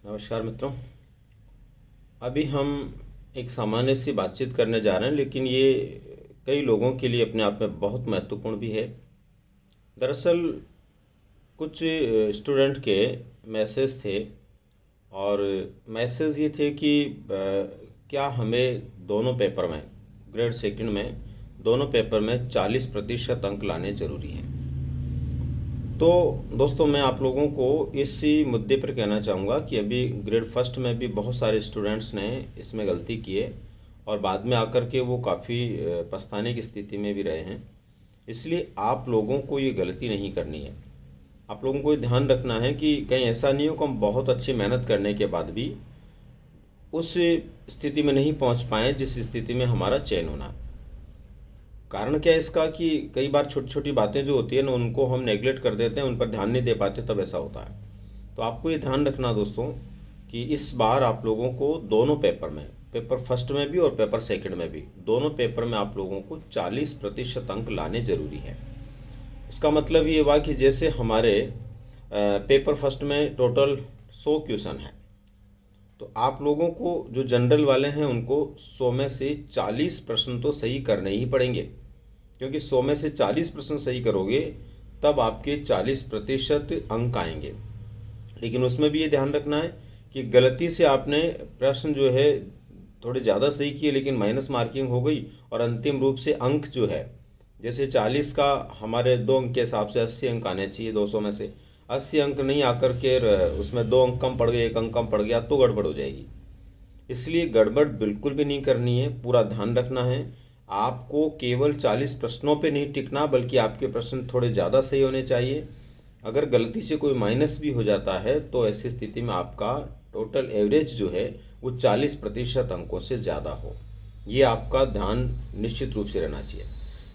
नमस्कार मित्रों। अभी हम एक सामान्य सी बातचीत करने जा रहे हैं, लेकिन ये कई लोगों के लिए अपने आप में बहुत महत्वपूर्ण भी है। दरअसल कुछ स्टूडेंट के मैसेज थे और मैसेज ये थे कि क्या हमें दोनों पेपर में, ग्रेड सेकंड में दोनों पेपर में 40% अंक लाने ज़रूरी हैं। तो दोस्तों, मैं आप लोगों को इसी मुद्दे पर कहना चाहूँगा कि अभी ग्रेड फर्स्ट में भी बहुत सारे स्टूडेंट्स ने इसमें गलती की है और बाद में आकर के वो काफ़ी पछताने की स्थिति में भी रहे हैं। इसलिए आप लोगों को ये गलती नहीं करनी है। आप लोगों को ये ध्यान रखना है कि कहीं ऐसा नहीं हो कि हम बहुत अच्छी मेहनत करने के बाद भी उस स्थिति में नहीं पहुंच पाएँ जिस स्थिति में हमारा चयन होना। कारण क्या है इसका कि कई बार छोटी छोटी बातें जो होती है ना, उनको हम नेगलेक्ट कर देते हैं, उन पर ध्यान नहीं दे पाते, तब ऐसा होता है। तो आपको ये ध्यान रखना दोस्तों कि इस बार आप लोगों को दोनों पेपर में, पेपर फर्स्ट में भी और पेपर सेकंड में भी, दोनों पेपर में आप लोगों को 40% अंक लाने ज़रूरी है। इसका मतलब ये हुआ कि जैसे हमारे पेपर फर्स्ट में टोटल 100 क्वेश्चन है, तो आप लोगों को जो जनरल वाले हैं उनको 100 में से 40 प्रश्न तो सही करने ही पड़ेंगे, क्योंकि 100 में से 40 प्रश्न सही करोगे तब आपके 40% अंक आएंगे। लेकिन उसमें भी ये ध्यान रखना है कि गलती से आपने प्रश्न जो है थोड़े ज़्यादा सही किए लेकिन माइनस मार्किंग हो गई और अंतिम रूप से अंक जो है, जैसे 40 का हमारे 2 अंक के हिसाब से 80 अंक आने चाहिए, 200 में से 80 अंक नहीं आकर के उसमें 2 अंक कम पड़ गए, 1 अंक कम पड़ गया, तो गड़बड़ हो जाएगी। इसलिए गड़बड़ बिल्कुल भी नहीं करनी है। पूरा ध्यान रखना है। आपको केवल 40 प्रश्नों पे नहीं टिकना, बल्कि आपके प्रश्न थोड़े ज़्यादा सही होने चाहिए। अगर गलती से कोई माइनस भी हो जाता है तो ऐसी स्थिति में आपका टोटल एवरेज जो है वो 40% अंकों से ज़्यादा हो। ये आपका ध्यान निश्चित रूप से रहना चाहिए।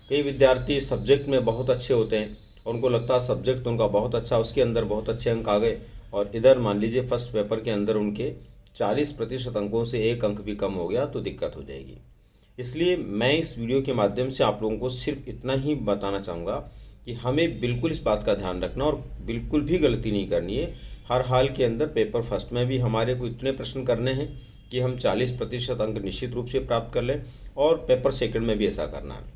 कई विद्यार्थी सब्जेक्ट में बहुत अच्छे होते हैं और उनको लगता है सब्जेक्ट तो उनका बहुत अच्छा, उसके अंदर बहुत अच्छे अंक आ गए, और इधर मान लीजिए फर्स्ट पेपर के अंदर उनके 40% अंकों से 1 अंक भी कम हो गया तो दिक्कत हो जाएगी। इसलिए मैं इस वीडियो के माध्यम से आप लोगों को सिर्फ इतना ही बताना चाहूँगा कि हमें बिल्कुल इस बात का ध्यान रखना और बिल्कुल भी गलती नहीं करनी है। हर हाल के अंदर पेपर फर्स्ट में भी हमारे को इतने प्रश्न करने हैं कि हम 40% अंक निश्चित रूप से प्राप्त कर लें, और पेपर सेकंड में भी ऐसा करना है।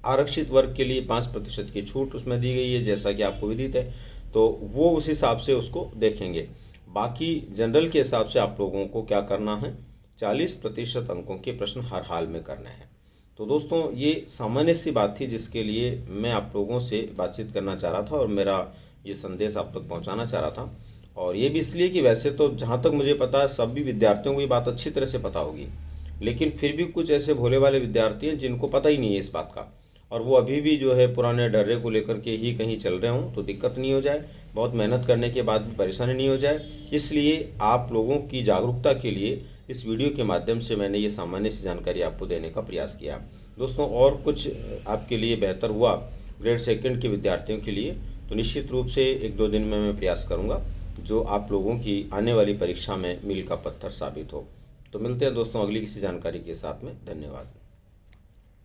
आरक्षित वर्ग के लिए 5% की छूट उसमें दी गई है, जैसा कि आपको विदित है, तो वो उस हिसाब से उसको देखेंगे। बाकी जनरल के हिसाब से आप लोगों को क्या करना है, 40% अंकों के प्रश्न हर हाल में करने हैं। तो दोस्तों, ये सामान्य सी बात थी जिसके लिए मैं आप लोगों से बातचीत करना चाह रहा था और मेरा ये संदेश आप तक पहुंचाना चाह रहा था। और ये भी इसलिए कि वैसे तो जहाँ तक मुझे पता है सभी विद्यार्थियों को ये बात अच्छी तरह से पता होगी, लेकिन फिर भी कुछ ऐसे भोले वाले विद्यार्थी हैं जिनको पता ही नहीं है इस बात का, और वो अभी भी जो है पुराने डर्रे को लेकर के ही कहीं चल रहे हों, तो दिक्कत नहीं हो जाए, बहुत मेहनत करने के बाद भी परेशानी नहीं हो जाए। इसलिए आप लोगों की जागरूकता के लिए इस वीडियो के माध्यम से मैंने ये सामान्य सी जानकारी आपको देने का प्रयास किया दोस्तों। और कुछ आपके लिए बेहतर हुआ ग्रेड सेकंड के विद्यार्थियों के लिए, तो निश्चित रूप से 1-2 दिन में मैं प्रयास करूँगा जो आप लोगों की आने वाली परीक्षा में मील का पत्थर साबित हो। तो मिलते हैं दोस्तों अगली किसी जानकारी के साथ में। धन्यवाद।